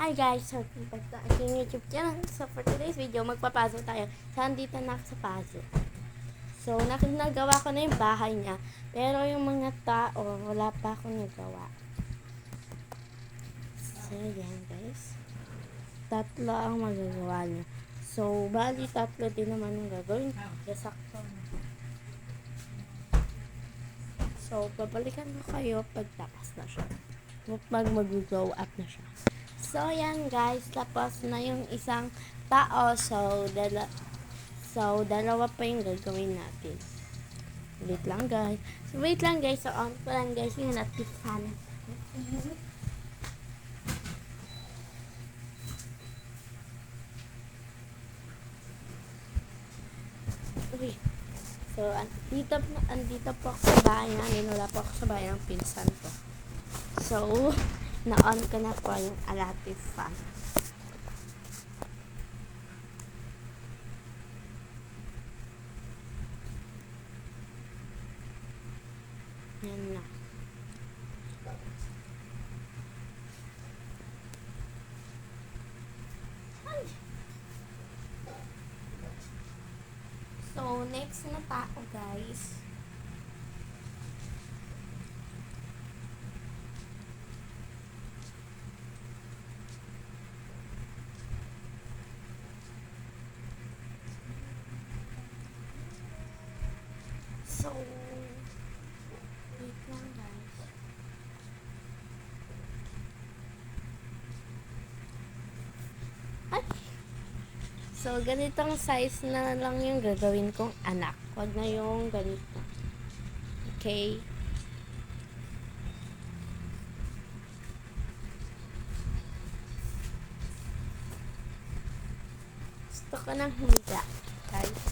Hi guys! Welcome back to aking YouTube channel. So for today's video, magpapaso tayo. So andito na ako sa paso. So nagawa ko na yung bahay niya. Pero yung mga tao, wala pa akong nagawa. So yan guys. Tatlo ang magagawa niya. So bali tatlo din naman yung gagawin. Sakto. So babalikan ko kayo pag tapos na siya. Pag mag-grow up na siya. So, yan guys. Tapos na yung isang tao. So, dalawa pa yung gagawin natin. Wait lang guys. So, on ko lang guys yung natifan. Okay. So, andito po ako sa bahay namin. Wala po ako sa bahay ng pinsan ko. So, na-on ko na po yung alatif fan. Yan na. So, next na tao guys. So, wait lang guys. Ay! So, ganitong size na lang yung gagawin kong anak. Huwag na yung ganito. Okay? Gusto ko ng higa. Guys.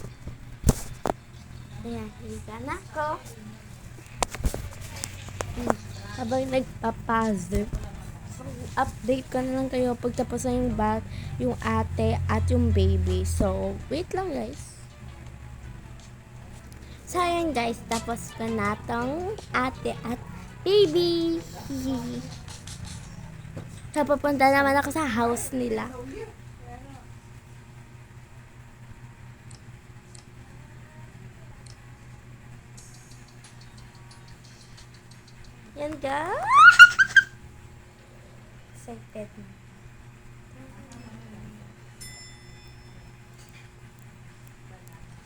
Ayan, higa na ako. Habang nagpapuzzle. So, update ko na lang kayo pag tapos na yung ate at yung baby. So, wait lang guys. So, ayan guys, tapos ko na tong ate at baby. So, papunta naman ako sa house nila. Yan guys. Excited.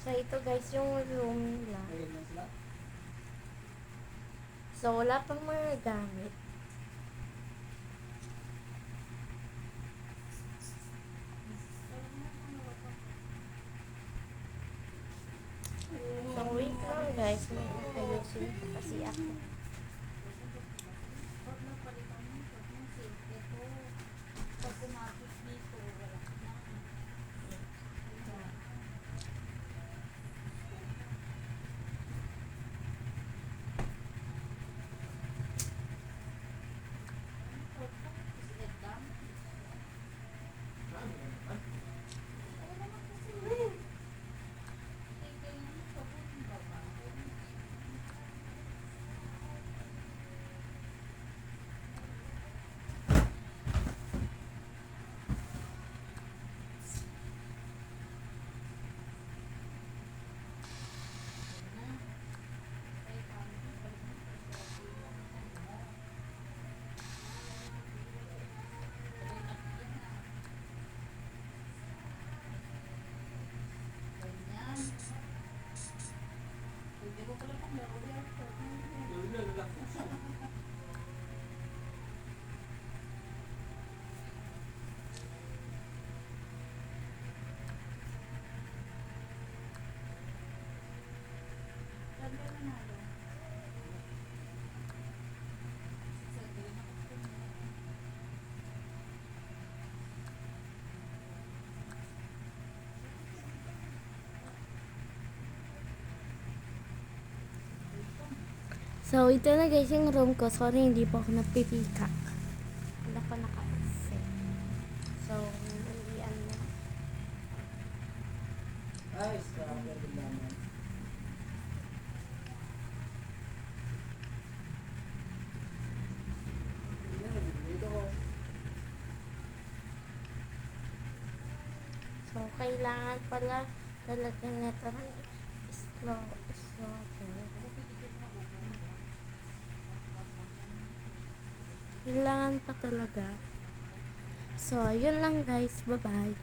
So, ito guys, yung room nila. So, wala pang mga gamit. So, wait lang guys. May ayusin ko kasi ako. So, ito na guys yung room ko. Sorry, hindi po ako napipika. Wala pa naka-set. So, nalian na. Ay, grabe din naman. Dito ko. So, kailangan pala talaga nito slow. Kailangan pa talaga. So, yun lang guys. Bye-bye.